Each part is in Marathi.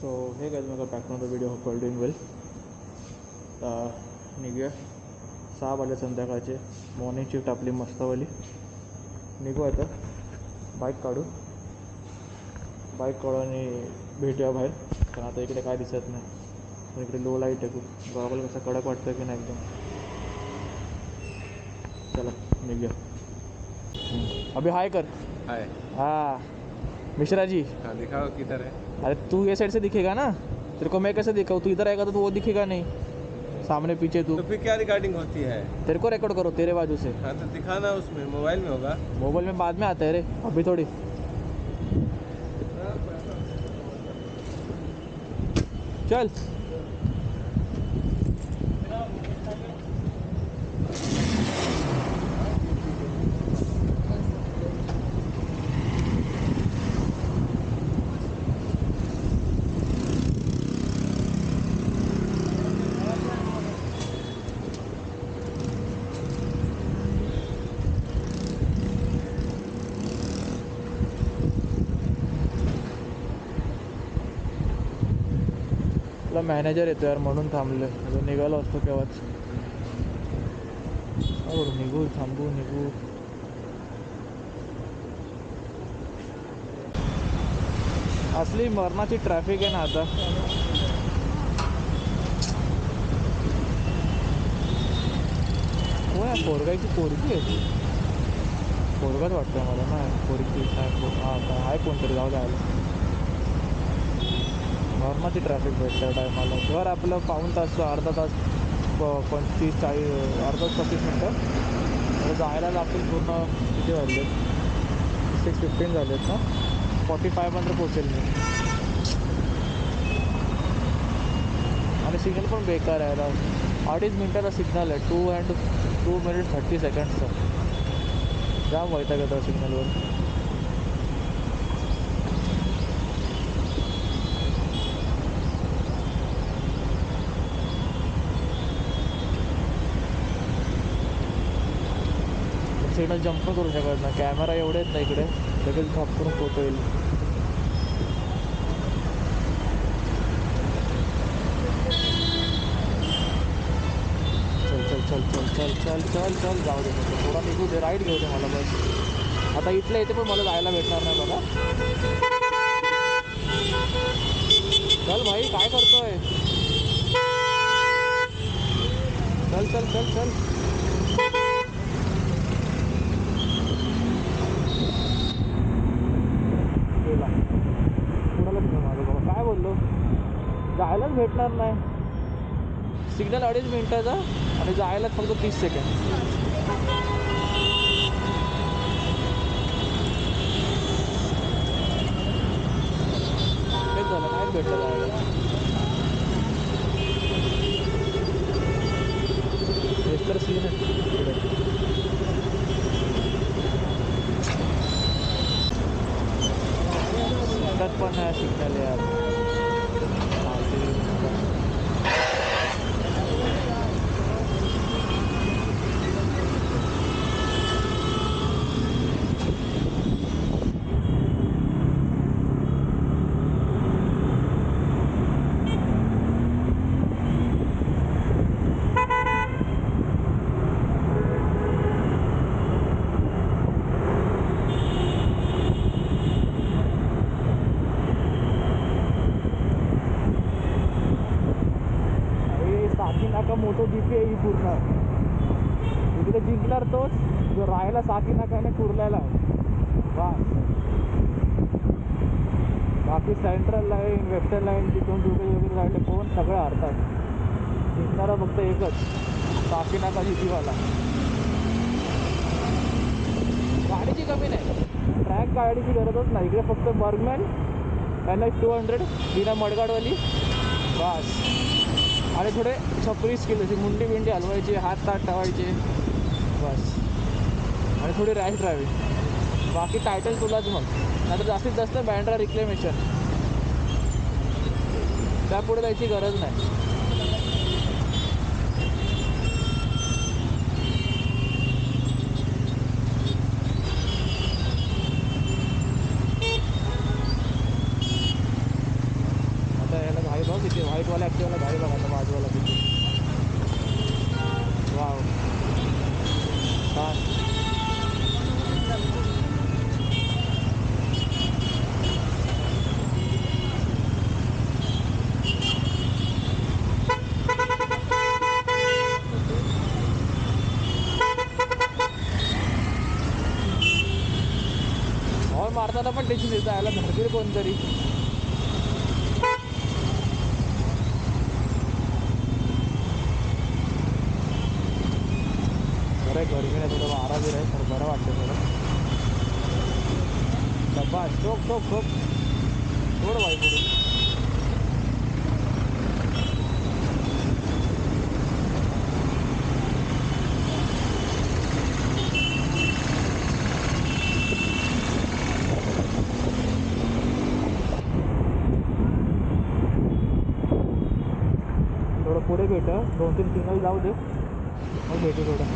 सो हे गाइस, मेरा back to the video. Hope all doing well. निघूया 6 वाजले संध्याकाळचे. मॉर्निंग शिफ्ट आपली मस्तवाली. निघू आता, बाईक काढू आणि भेटूया बाहेर. पण आता इकडे काय दिसत नाही, पण इकडे लो लाईट आहे खूप. गॉगल कसं कडक वाटतं की नाही एकदम. चला निघूया. अभी हाय कर. हाय. हाँ मिश्रा जी. हाँ दिखाओ किधर है. अरे तू ये साइड से दिखेगा ना, तेरे को मैं कैसे दिखाऊँ? तू इधर आएगा तो वो दिखेगा नहीं, सामने पीछे तू. तो फिर क्या रिकॉर्डिंग होती है? तेरे को रिकॉर्ड करो तेरे बाजू से. हाँ तो दिखाना उसमें, मोबाइल में होगा. मोबाइल में बाद में आता है रे, अभी थोड़ी. चल तुला मॅनेजर येतो यार म्हणून थांबलं. अजून निघालो असतो केव्हाच. निघू थांबू निघू. असली मरणाची ट्रॅफिक आहे ना आता. हो या पोरगाची पोरगी आहे. पोरगाच वाटतं मला ना, पोरगी काय. हां आहे कोणतरी, जाऊ द्यायला. मरणाची ट्रॅफिक भेटतं टायमाला. घर आपलं पाऊण तास, अर्धा तास, 25-40, अर्धा 35 मिनटं. जायला लागतील पूर्ण. किती वाजले? 6:15 झालेत ना. 45 पोचेल मी. आणि सिग्नल पण बेकार आहे यार. 2.5 मिनटाचा सिग्नल आहे. 2 minutes 30 secondsचा. जाम वैताग येतो सिग्नलवर. सिग्नल जंप करू शकत ना, कॅमेरा एवढे आहेत ना इकडे, लगेच घाप करून फोटो येईल. चल चल चल चल चल चल चल चल जाऊ दे. थोडा निघू दे, राईट घेऊ दे मला बस. आता इथल्या इथे पण मला जायला भेटणार नाही बघा. चल भाई काय करतोय. चल चल चल चल. गेला कुणाला घेऊन माझं बाबा. काय बोललो, जायलाच भेटणार नाही. सिग्नल 2.5 मिनटाचा आणि जायला फक्त 30 सेकंड. तेच झालं, नाहीच भेटलं जायला. हेच तर सीन आहे इकडे. पण नाही सिग्नल यार. मोठं जीपी आहे ही पूर्ण. इकडे जिंकणार तोच जो राहायला साकी नाकाने कुर्ल्याला आहे. वा, बाकी सेंट्रल लाईन, वेस्टर्न लाईन, तिथून वगैरे राहिले कोण सगळे हरतात. जिंकणारा फक्त एकच, साकी नाका जीपीवाला. गाडीची कमी नाही, ट्रॅक गाडीची गरजच नाही. इकडे फक्त बर्गमॅन, NH200, बिना मडगाडवाली बस. आणि थोडे छपरी स्किल, मुंडी बिंडी हलवायची, हात ताट ठेवायचे बस. आणि थोडी रॅश ड्रायव्हिंग. बाकी टायटल तुलाच मग. नाहीतर जास्तीत जास्त बँड्रा रिक्लेमेशन, त्यापुढे जायची गरज नाही. तिथे व्हाईटवाला ॲक्टिवाला गाडी बघा आता बाजूवाला तिथे. वाव छान. हॉर्न मारताना पण टेन्शन येतं, याला धरतील कोणतरी. बरं आहे गरमीने थोडं वारा बिर आहे, तर बरं वाटतं थोडं. डब्बा ठोक ठोक ठोक थोडं वाई पुढे. थोडं पुढे भेट, 2-3 सिग्नल जाऊ दे मग भेटू थोडं.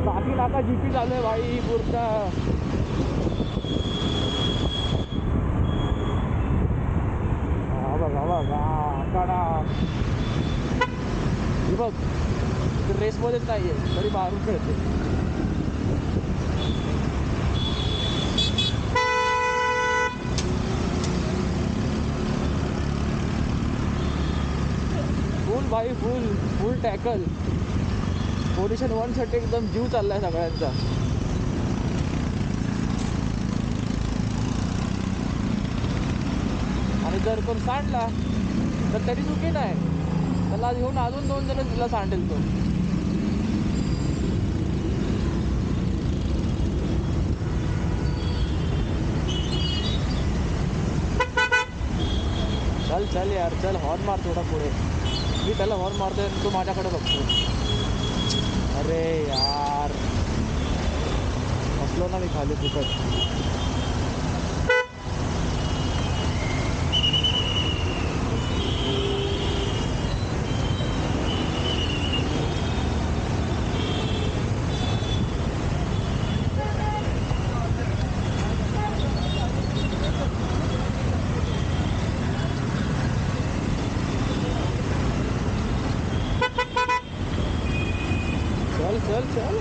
बाकी नाका जीपी चालू आहे भाई पूर्ण. बघा आकडा ही बघ, रेसमध्येच नाही आहे तरी बाहेरून खेळते. फुल भाई फुल फुल टॅकल. पोझिशन 1साठी एकदम जीव चाललाय सगळ्यांचा. आणि जर कोण सांडला तर तरी चुकी नाही, त्याला घेऊन अजून 2 जण तिला सांडेल तो. चल चल यार चल, हॉर्न मार थोडा पुढे. मी त्याला हॉर्न मारतोय आणि तो माझ्याकडे बघतो. अरे यार बसलो ना मी खाली फुकट. चल चल चल.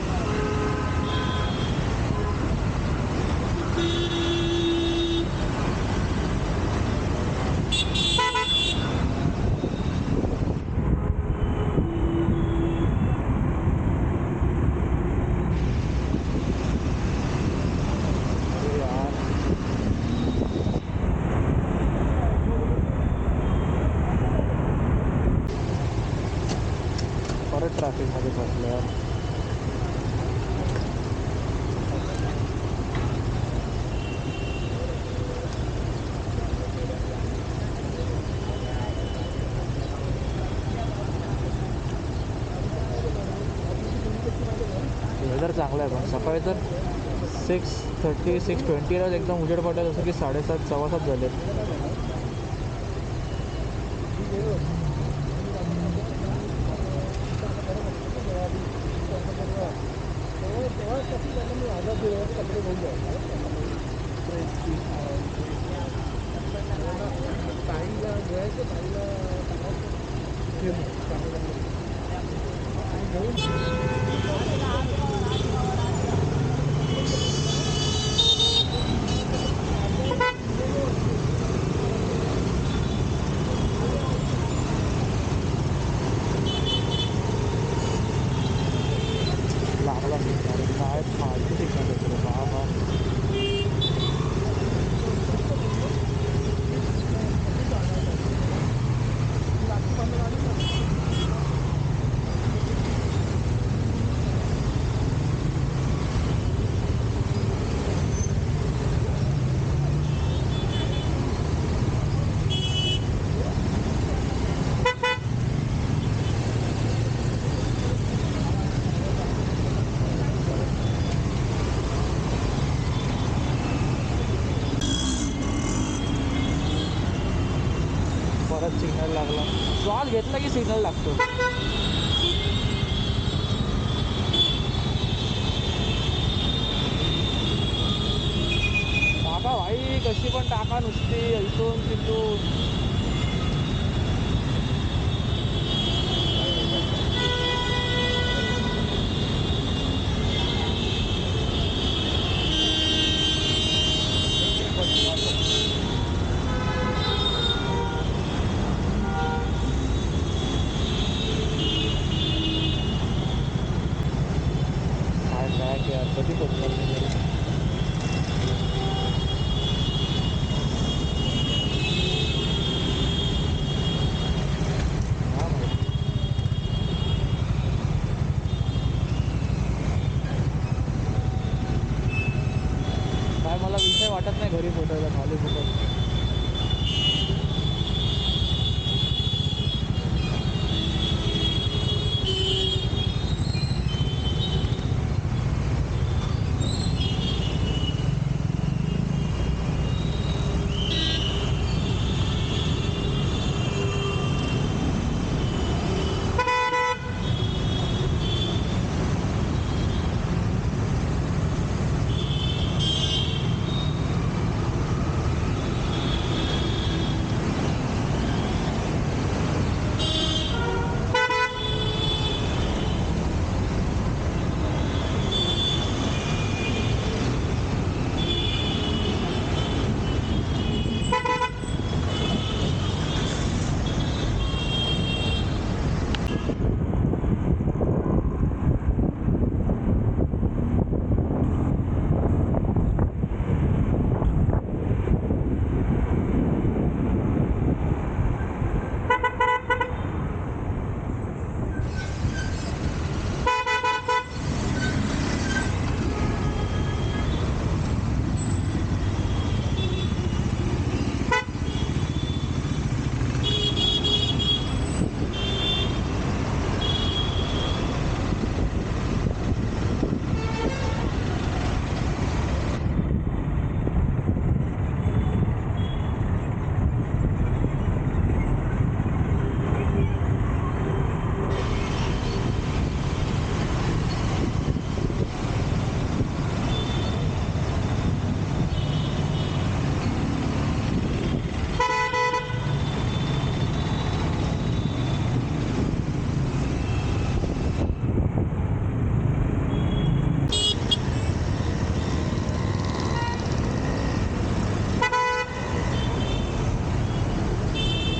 परत ट्रॅफिकमध्ये फसलो यार. वेदर चांगलं आहे पण सकाळी तर 6:30 6:20ला एकदम उजेड पडला, जसं की 7:30 7:15 झाले. तेव्हा कशी त्यांना मी माझा देवाचे कपडे घेऊन जायचो सकाळी. फ्रेश पीस ताईला घ्यायचं, ताईला सांगायचं घे म्हणून चांगले चांगले आणि घेऊन लागला मी. अरे काय फालतू ठिकाण होतं रे बाबा. कसं सांगायचं परत सिग्नल लागला. श्वास घेतला की सिग्नल लागतो. टाका भाई, कशी पण टाका, नुसती इथून तिथून. काय ट्रॅक यार, कधी पोचणार मी घरी. हा माहिती. काय मला विषय वाटत नाही घरी पोचायला, खाली पोचायला.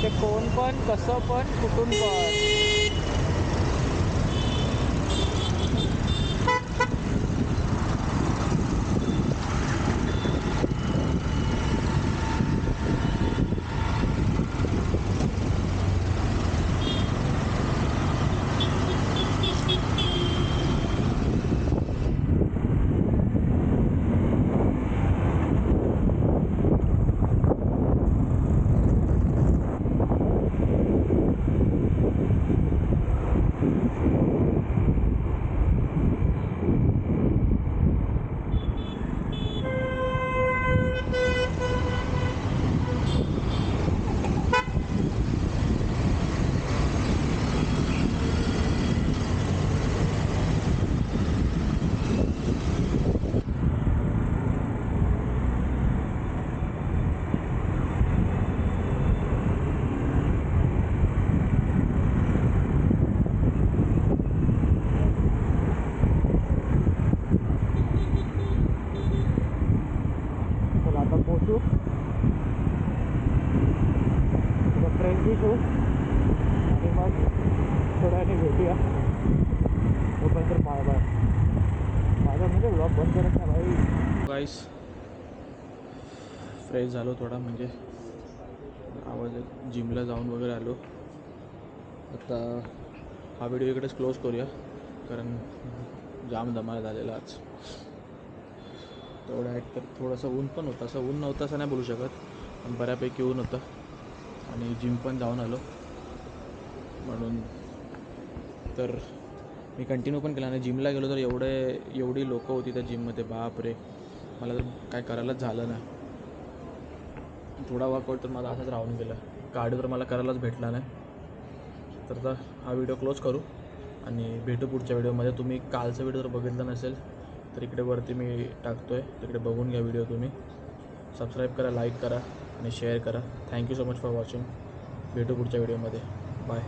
ते कोण पण, कसं पण, कुठून पण. चला आता पोचू, फ्रेश बी होऊ आणि मग थोड्याने भेटूया. तोपर्यंत बाय बाय. माझा म्हणजे ब्लॉग बंद करत नाही भाई. गाईस, फ्रेश झालो थोडा, म्हणजे आवाज जिमला जाऊन वगैरे आलो. आता हा व्हिडिओ इकडेच क्लोज करूया, कारण जाम दमाला झालेला आज. तेवढ्या एक तर थोडंसं ऊन पण होतं, असं ऊन नव्हतं असं नाही बोलू शकत, पण बऱ्यापैकी ऊन होतं. आणि जिम पण जाऊन आलो, म्हणून तर मी कंटिन्यू पण केला. आणि जिमला गेलो तर एवढी लोकं होती त्या जिममध्ये, बाप रे, मला तर काय करायलाच झालं नाही. थोडा वर्कआउट तर माझा असाच राहून गेला. गाडी तर मला करायलाच भेटला नाही. तर आता हा व्हिडिओ क्लोज करू आणि भेटू पुढच्या व्हिडिओमध्ये. तुम्ही कालचा व्हिडिओ जर बघितला नसेल तर इकडे वरती मी टाकतो आहे, तिकडे बघून घ्या व्हिडिओ. तुम्ही सबस्क्राईब करा, लाईक करा आणि शेअर करा. Thank you so much for watching. भेटू पुढच्या व्हिडिओमध्ये. बाय.